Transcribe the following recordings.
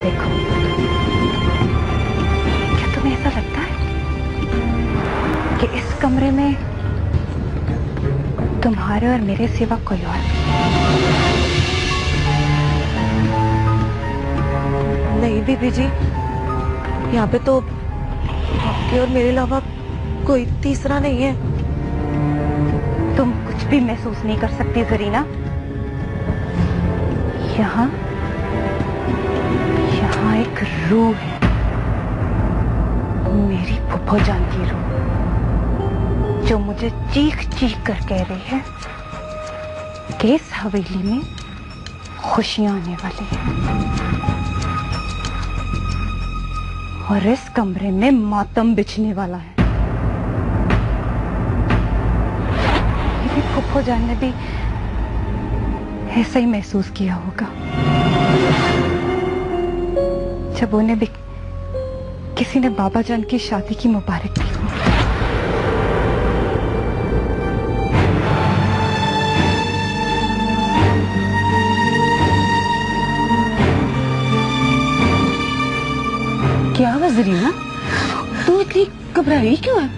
देखो, क्या तुम्हें ऐसा लगता है कि इस कमरे में तुम्हारे और मेरे सिवा कोई और नहीं बीबी जी, यहाँ पे तो आपके और मेरे अलावा कोई तीसरा नहीं है। तुम कुछ भी महसूस नहीं कर सकती जरीना। यहाँ एक रूह है, मेरी फुफ्फो जान की रूह, जो मुझे चीख चीख कर कह रही है कि इस हवेली में खुशियां आने वाली हैं और इस कमरे में मातम बिछने वाला है। मेरी फुफ्फो जान ने भी ऐसा ही महसूस किया होगा जब उन्हें भी किसी ने बाबा जान की शादी की मुबारक दी हो। क्या हुआ जरीना, तू इतनी घबराई क्यों है?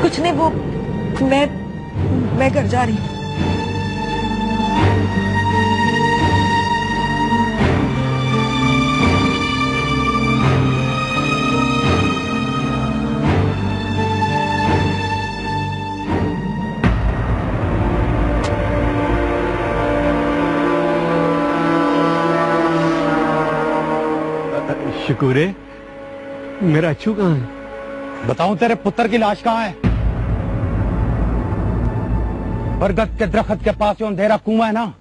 कुछ नहीं, वो मैं घर जा रही हूँ। शकूरे, मेरा अच्छू कहाँ है? बताऊं तेरे पुत्र की लाश कहाँ है? बरगद के दरख्त के पास जो अंधेरा कुआं है ना,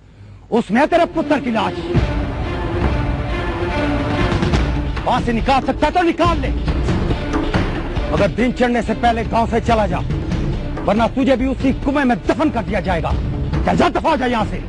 उसमें तेरे पुत्र की लाश। वहां से निकाल सकता तो निकाल ले, मगर दिन चढ़ने से पहले गांव से चला जा, वरना तुझे भी उसी कुएं में दफन कर दिया जाएगा। चल जा, दफा हो जा यहां से।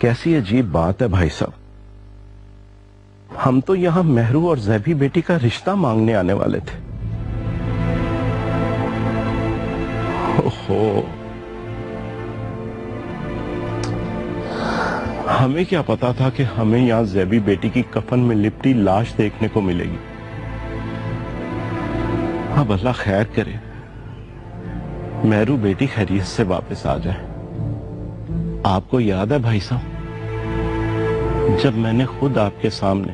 कैसी अजीब बात है भाई साहब, हम तो यहां मेहरू और जैबी बेटी का रिश्ता मांगने आने वाले थे। ओहो, हमें क्या पता था कि हमें यहां जैबी बेटी की कफन में लिपटी लाश देखने को मिलेगी। अब अल्लाह खैर करे, मेहरू बेटी खैरियत से वापस आ जाए। आपको याद है भाई साहब, जब मैंने खुद आपके सामने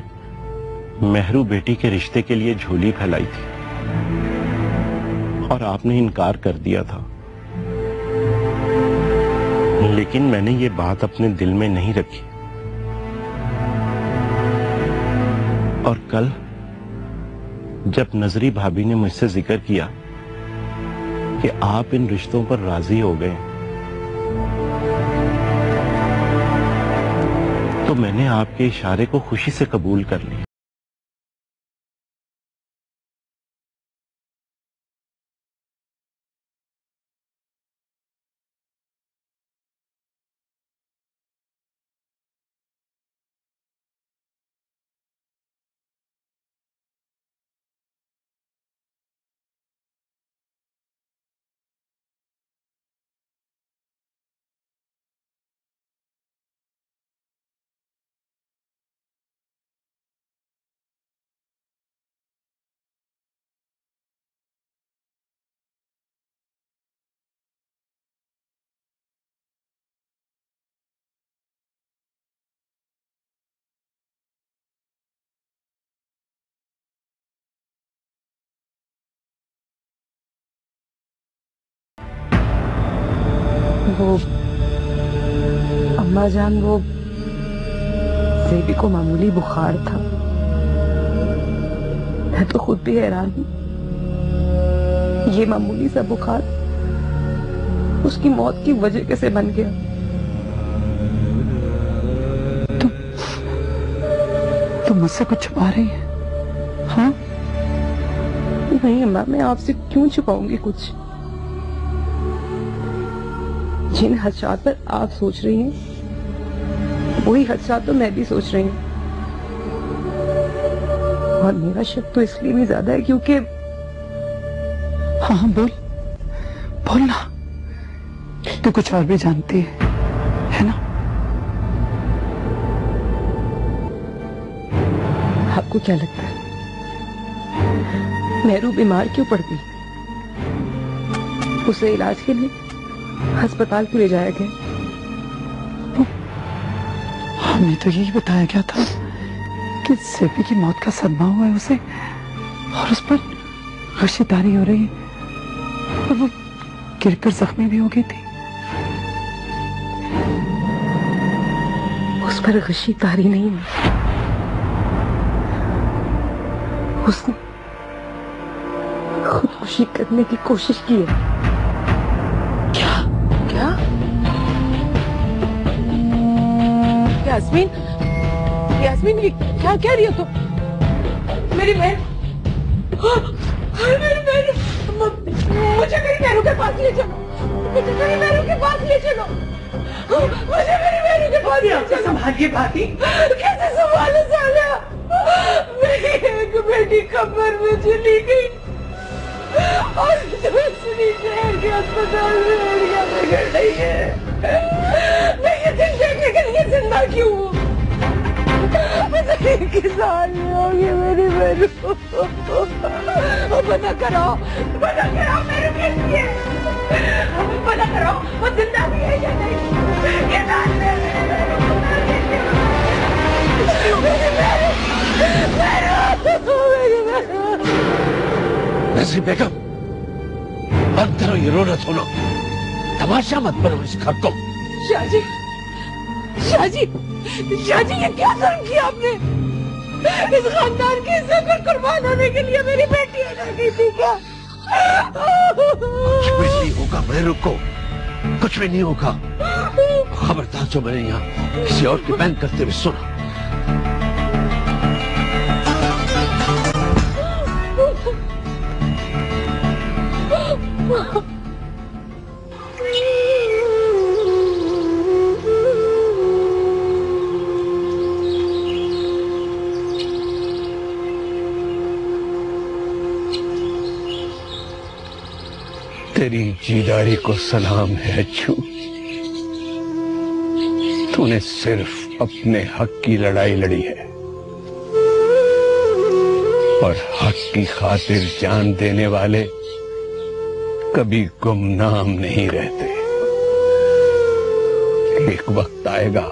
मेहरू बेटी के रिश्ते के लिए झोली फैलाई थी और आपने इनकार कर दिया था, लेकिन मैंने ये बात अपने दिल में नहीं रखी। और कल जब नजरी भाभी ने मुझसे जिक्र किया कि आप इन रिश्तों पर राजी हो गए, तो मैंने आपके इशारे को खुशी से कबूल कर लिया। वो अम्मा जान, वो जेबी को मामूली बुखार था। मैं तो खुद भी हैरान हूँ, ये मामूली सा बुखार उसकी मौत की वजह कैसे बन गया? तुम मुझसे कुछ छुपा रही है? हाँ? नहीं अम्मा, मैं आपसे क्यों छुपाऊंगी कुछ? जिन हदशात पर आप सोच रही हैं वही हदशात तो मैं भी सोच रही हूँ, और मेरा शक तो इसलिए भी ज्यादा है क्योंकि हाँ हाँ बोल ना, तू कुछ और भी जानती है ना? आपको क्या लगता है मेहरू बीमार क्यों पड़ गई? उसे इलाज के लिए अस्पताल क्यों ले जाया गया? हमें तो यही बताया गया था कि सेपी की मौत का सदमा हुआ है उसे, और उस पर खर्शीदारी हो रही है, और वो गिरकर जख्मी भी हो गई थी। उस पर खर्शीदारी नहीं है, उसने खुदकुशी करने की कोशिश की है। क्या? क्या? यास्मीन, यास्मीन ये क्या कह रही हो तुम? मेरी बहन, मेरी बहन, मुझे मेरी बहनों के पास ले चलो, मुझे मेरी बहनों के पास ले चलो, मुझे मेरी बहनों के पास ले चलो। संभालिए भाभी। कैसे संभाले साला? मेरी एक बेटी कब्र में चली गई और दूसरी शहर के अस्पताल में एड़ियां बिगड़ रही है। मैं ये दिन देखने के लिए जिंदा क्यों हूँ? मुझे किसान में होगी मेरी बहनों। पता कराओ मेरे बेटी है, पता कराओ वो जिंदा भी है या नहीं। किसान में नजरी बेगम, बंद करो ये रोना धोना, तमाशा मत बनो इस घर को। शाहजी, शाहजी, शाहजी, ये क्या जुल्म किया आपने? इस खानदान की इज्जत पर कुर्बान होने के लिए मेरी बेटी अदा की थी क्या? कुछ भी नहीं होगा मेरे को, कुछ भी नहीं होगा। खबरदार जो मैंने यहाँ किसी और की बहन करते हुए सुना। तेरी जीदारी को सलाम है अच्छू। तूने सिर्फ अपने हक की लड़ाई लड़ी है, और हक की खातिर जान देने वाले कभी गुमनाम नहीं रहते। एक वक्त आएगा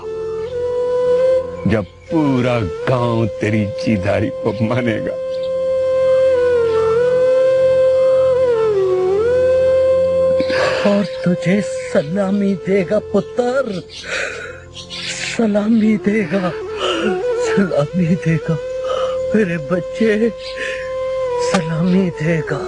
जब पूरा गांव तेरी जीदारी को मानेगा। और तुझे सलामी देगा पुत्र, सलामी देगा, सलामी देगा मेरे बच्चे, सलामी देगा।